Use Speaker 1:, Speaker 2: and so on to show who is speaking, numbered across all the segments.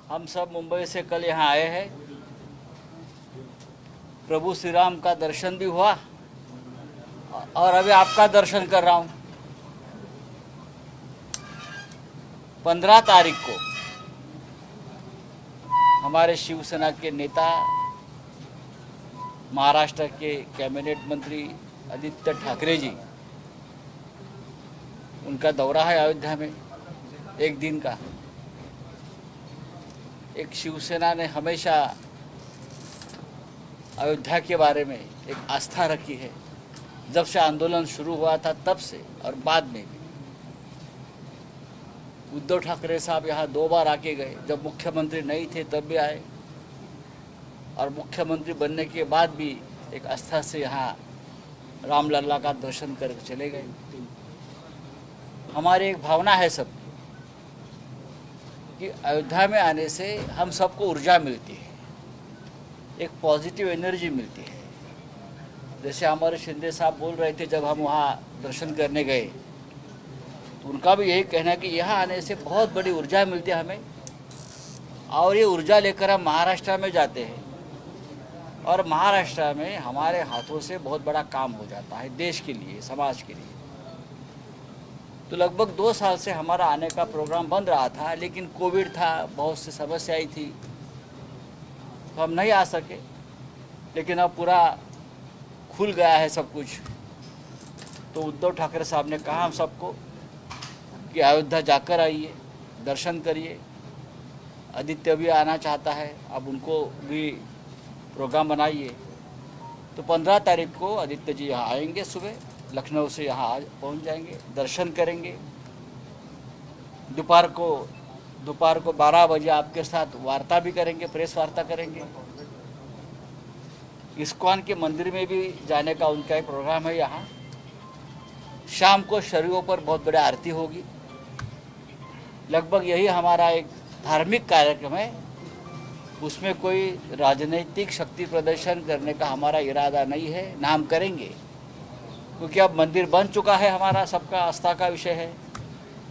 Speaker 1: हम सब मुंबई से कल यहाँ आए हैं। प्रभु श्री राम का दर्शन भी हुआ और अभी आपका दर्शन कर रहा हूँ। 15 तारीख को हमारे शिवसेना के नेता, महाराष्ट्र के कैबिनेट मंत्री आदित्य ठाकरे जी, उनका दौरा है अयोध्या में 1 दिन का। एक शिवसेना ने हमेशा अयोध्या के बारे में एक आस्था रखी है, जब से आंदोलन शुरू हुआ था तब से और बाद में भी। उद्धव ठाकरे साहब यहाँ 2 बार आके गए, जब मुख्यमंत्री नहीं थे तब भी आए और मुख्यमंत्री बनने के बाद भी एक आस्था से यहाँ रामलला का दर्शन कर चले गए। हमारी एक भावना है सब कि अयोध्या में आने से हम सबको ऊर्जा मिलती है, एक पॉजिटिव एनर्जी मिलती है। जैसे हमारे शिंदे साहब बोल रहे थे जब हम वहाँ दर्शन करने गए, तो उनका भी यही कहना है कि यहाँ आने से बहुत बड़ी ऊर्जा मिलती है हमें, और ये ऊर्जा लेकर हम महाराष्ट्र में जाते हैं और महाराष्ट्र में हमारे हाथों से बहुत बड़ा काम हो जाता है देश के लिए, समाज के लिए। तो लगभग 2 साल से हमारा आने का प्रोग्राम बंद रहा था, लेकिन कोविड था, बहुत सी समस्याएं थी, तो हम नहीं आ सके। लेकिन अब पूरा खुल गया है सब कुछ। तो उद्धव ठाकरे साहब ने कहा हम सबको कि अयोध्या जाकर आइए, दर्शन करिए। आदित्य भी आना चाहता है, अब उनको भी प्रोग्राम बनाइए। तो 15 तारीख को आदित्य जी यहाँ आएंगे, सुबह लखनऊ से यहाँ पहुँच जाएंगे, दर्शन करेंगे। दोपहर को 12 बजे आपके साथ वार्ता भी करेंगे, प्रेस वार्ता करेंगे। इस्कॉन के मंदिर में भी जाने का उनका एक प्रोग्राम है यहाँ। शाम को शरीरों पर बहुत बड़ी आरती होगी। लगभग यही हमारा एक धार्मिक कार्यक्रम है। उसमें कोई राजनीतिक शक्ति प्रदर्शन करने का हमारा इरादा नहीं है, ना हम करेंगे, क्योंकि अब मंदिर बन चुका है, हमारा सबका आस्था का विषय है।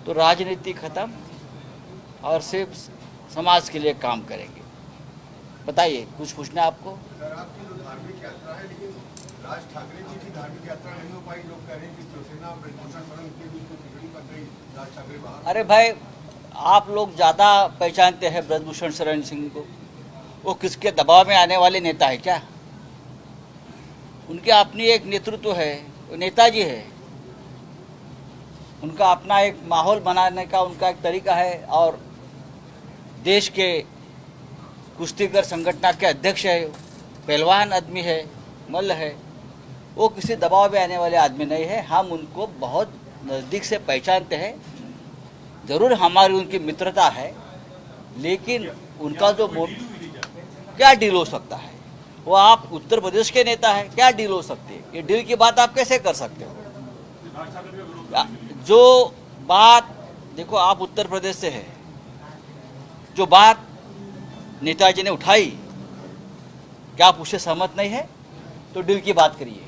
Speaker 1: तो राजनीति खत्म और सिर्फ समाज के लिए काम करेंगे। बताइए, कुछ पूछना है आपको?
Speaker 2: सर, आपकी जो धार्मिक यात्रा है, लेकिन राज ठाकरे जी की धार्मिक यात्रा नहीं हो पाई। लोग कह रहे हैं कि शिवसेना और ब्रजभूषण शरण के बीच में खिचड़ी पक गई, राज ठाकरे बाहर।
Speaker 1: अरे भाई, आप लोग ज़्यादा पहचानते हैं ब्रजभूषण शरण सिंह को। वो किसके दबाव में आने वाले नेता है क्या? उनके अपनी एक नेतृत्व है, वो नेताजी है। उनका अपना एक माहौल बनाने का उनका एक तरीका है, और देश के कुश्तीगर संगठन के अध्यक्ष है, पहलवान आदमी है, मल्ल है। वो किसी दबाव में आने वाले आदमी नहीं है। हम उनको बहुत नज़दीक से पहचानते हैं। ज़रूर हमारी उनकी मित्रता है, लेकिन उनका जो क्या डील हो सकता है? वो आप उत्तर प्रदेश के नेता है, क्या डील हो सकती है? ये डील की बात आप कैसे कर सकते हो? जो बात देखो, आप उत्तर प्रदेश से है, जो बात नेताजी ने उठाई, क्या आप उससे सहमत नहीं है? तो डील की बात करिए।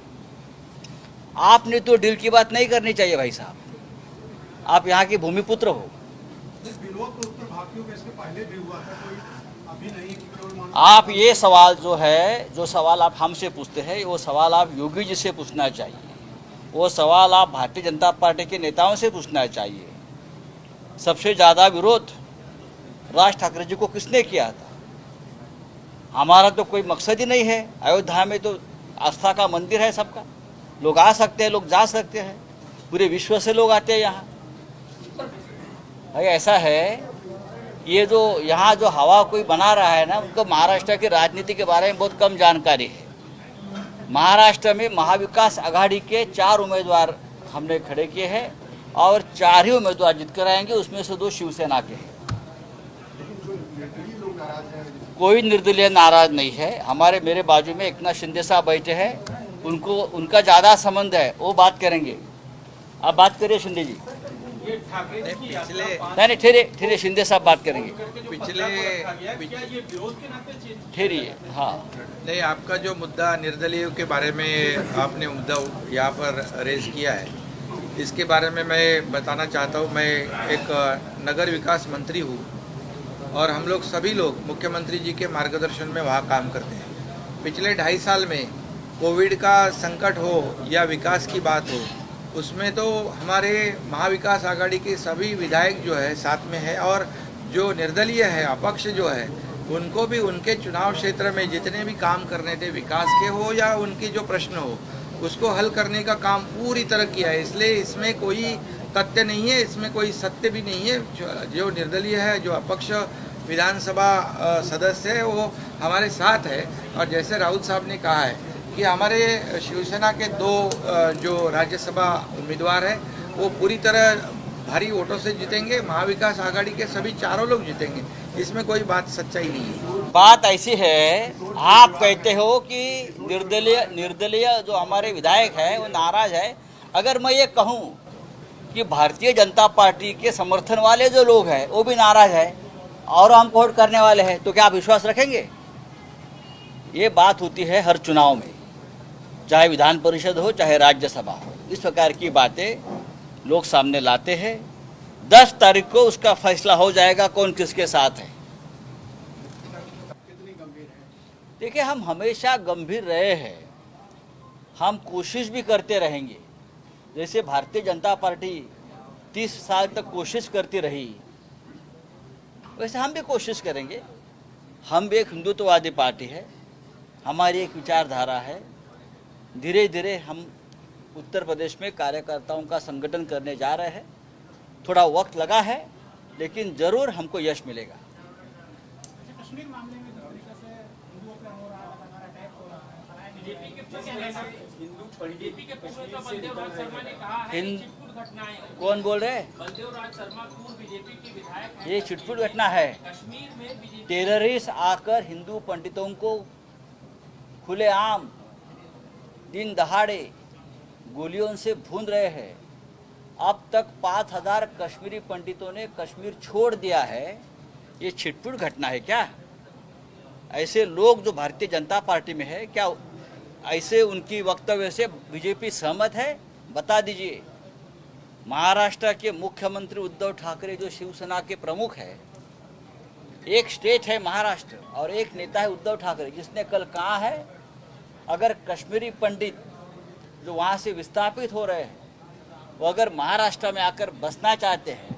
Speaker 1: आपने तो डील की बात नहीं करनी चाहिए भाई साहब। आप यहाँ के भूमिपुत्र हो। आप ये सवाल जो सवाल आप हमसे पूछते हैं, वो सवाल आप योगी जी से पूछना चाहिए। वो सवाल आप भारतीय जनता पार्टी के नेताओं से पूछना चाहिए। सबसे ज़्यादा विरोध राज ठाकरे जी को किसने किया था? हमारा तो कोई मकसद ही नहीं है। अयोध्या में तो आस्था का मंदिर है सबका, लोग आ सकते हैं, लोग जा सकते हैं, पूरे विश्व से लोग आते हैं यहाँ। भाई ऐसा है, ये जो यहाँ जो हवा कोई बना रहा है ना, उनको महाराष्ट्र की राजनीति के बारे में बहुत कम जानकारी है। महाराष्ट्र में महाविकास आघाड़ी के 4 उम्मीदवार हमने खड़े किए हैं, और 4 ही उम्मीदवार जीत कर आएंगे, उसमें से 2 शिवसेना के हैं। कोई निर्दलीय नाराज नहीं है। मेरे बाजू में एकनाथ शिंदे साहब बैठे हैं, उनका ज़्यादा संबंध है, वो बात करेंगे। आप बात करिए शिंदे जी। नहीं, ठहरिए, शिंदे साहब बात करेंगे। ठहरिए। हाँ,
Speaker 3: नहीं, आपका जो मुद्दा निर्दलीय के बारे में आपने मुद्दा यहाँ पर रेज किया है, इसके बारे में मैं बताना चाहता हूँ। मैं एक नगर विकास मंत्री हूँ और हम लोग सभी लोग मुख्यमंत्री जी के मार्गदर्शन में वहाँ काम करते हैं। पिछले 2.5 साल में कोविड का संकट हो या विकास की बात हो, उसमें तो हमारे महाविकास आघाड़ी के सभी विधायक जो है साथ में है, और जो निर्दलीय है, अपक्ष जो है, उनको भी उनके चुनाव क्षेत्र में जितने भी काम करने थे, विकास के हो या उनकी जो प्रश्न हो, उसको हल करने का काम पूरी तरह किया है। इसलिए इसमें कोई तथ्य नहीं है, इसमें कोई सत्य भी नहीं है। जो निर्दलीय है, जो अपक्ष विधानसभा सदस्य है, वो हमारे साथ है। और जैसे राउत साहब ने कहा है कि हमारे शिवसेना के 2 जो राज्यसभा उम्मीदवार हैं, वो पूरी तरह भारी वोटों से जीतेंगे। महाविकास आघाड़ी के सभी 4 लोग जीतेंगे, इसमें कोई बात सच्चाई नहीं है।
Speaker 1: बात ऐसी है, आप कहते हो कि निर्दलीय जो हमारे विधायक है वो नाराज है। अगर मैं ये कहूँ कि भारतीय जनता पार्टी के समर्थन वाले जो लोग हैं वो भी नाराज है और हम वोट करने वाले हैं, तो क्या आप विश्वास रखेंगे? ये बात होती है हर चुनाव में, चाहे विधान परिषद हो चाहे राज्यसभा हो। इस प्रकार की बातें लोग सामने लाते हैं। 10 तारीख को उसका फैसला हो जाएगा कौन किसके साथ है। देखिए, हम हमेशा गंभीर रहे हैं, हम कोशिश भी करते रहेंगे। जैसे भारतीय जनता पार्टी 30 साल तक कोशिश करती रही, वैसे हम भी कोशिश करेंगे। हम भी एक हिंदुत्ववादी पार्टी है, हमारी एक विचारधारा है। धीरे धीरे हम उत्तर प्रदेश में कार्यकर्ताओं का संगठन करने जा रहे हैं। थोड़ा वक्त लगा है, लेकिन जरूर हमको यश मिलेगा।
Speaker 4: कश्मीर मामले में जिस तरीके से हिंदुओं पर हो रहा है, लगातार अटैक हो रहा है, बीजेपी के बलदेव राज शर्मा ने कहा है कि छिटपुट घटनाएं।
Speaker 1: कौन बोल रहे हैं?
Speaker 4: बलदेव राज शर्मा पूर्व बीजेपी के विधायक हैं।
Speaker 1: ये छिटपुट घटना है।
Speaker 4: कश्मीर में बीजेपी
Speaker 1: टेररिस्ट आकर हिंदू पंडितों को खुलेआम दिन दहाड़े गोलियों से भून रहे हैं। अब तक 5000 कश्मीरी पंडितों ने कश्मीर छोड़ दिया है। ये छिटपुट घटना है क्या? ऐसे लोग जो भारतीय जनता पार्टी में है, क्या ऐसे उनकी वक्तव्य से बीजेपी सहमत है? बता दीजिए। महाराष्ट्र के मुख्यमंत्री उद्धव ठाकरे जो शिवसेना के प्रमुख है, एक स्टेट है महाराष्ट्र और एक नेता है उद्धव ठाकरे, जिसने कल कहा है अगर कश्मीरी पंडित जो वहाँ से विस्थापित हो रहे हैं वो अगर महाराष्ट्र में आकर बसना चाहते हैं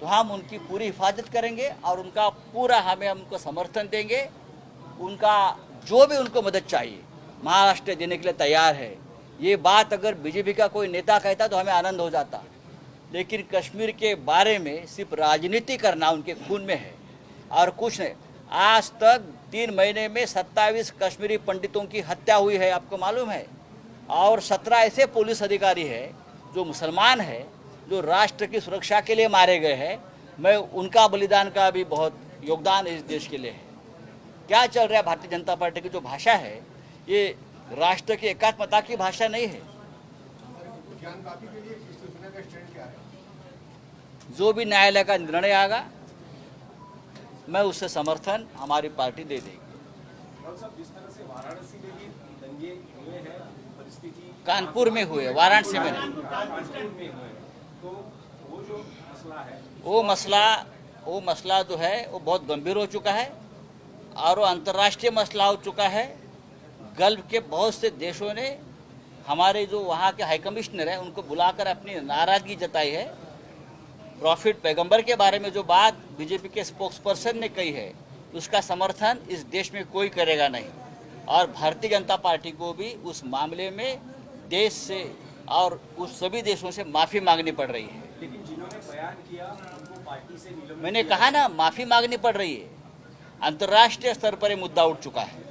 Speaker 1: तो हम उनकी पूरी हिफाजत करेंगे और उनका पूरा हम उनको समर्थन देंगे। उनका जो भी उनको मदद चाहिए महाराष्ट्र देने के लिए तैयार है। ये बात अगर बीजेपी का कोई नेता कहता तो हमें आनंद हो जाता, लेकिन कश्मीर के बारे में सिर्फ राजनीति करना उनके खून में है और कुछ नहीं। आज तक 3 महीने में 27 कश्मीरी पंडितों की हत्या हुई है, आपको मालूम है। और 17 ऐसे पुलिस अधिकारी हैं जो मुसलमान हैं, जो राष्ट्र की सुरक्षा के लिए मारे गए हैं। मैं उनका बलिदान का भी बहुत योगदान इस देश के लिए है। क्या चल रहा है भारतीय जनता पार्टी की जो भाषा है, ये राष्ट्र की एकात्मता की भाषा नहीं है।
Speaker 2: ज्ञानवापी के लिए शिवसेना का स्टैंड क्या है?
Speaker 1: जो भी न्यायालय का निर्णय आएगा मैं उससे समर्थन हमारी पार्टी दे देगी।
Speaker 5: जिस तरह से वाराणसी में भी दंगे हुए हैं, परिस्थिति
Speaker 1: कानपुर में हुए, वाराणसी में नहीं।
Speaker 5: कानपुर में हुए, तो वो जो मसला है,
Speaker 1: वो मसला जो है वो बहुत गंभीर हो चुका है और वो अंतर्राष्ट्रीय मसला हो चुका है। गल्फ के बहुत से देशों ने हमारे जो वहाँ के हाई कमिश्नर हैं उनको बुलाकर अपनी नाराज़गी जताई है। प्रॉफिट पैगंबर के बारे में जो बात बीजेपी के स्पोक्सपर्सन ने कही है, उसका समर्थन इस देश में कोई करेगा नहीं। और भारतीय जनता पार्टी को भी उस मामले में देश से और उस सभी देशों से माफ़ी मांगनी पड़ रही है।
Speaker 5: लेकिन जिन्होंने बयान किया उनको पार्टी से निलंबित
Speaker 1: मैंने कहा ना, माफ़ी मांगनी पड़ रही है। अंतर्राष्ट्रीय स्तर पर ये मुद्दा उठ चुका है।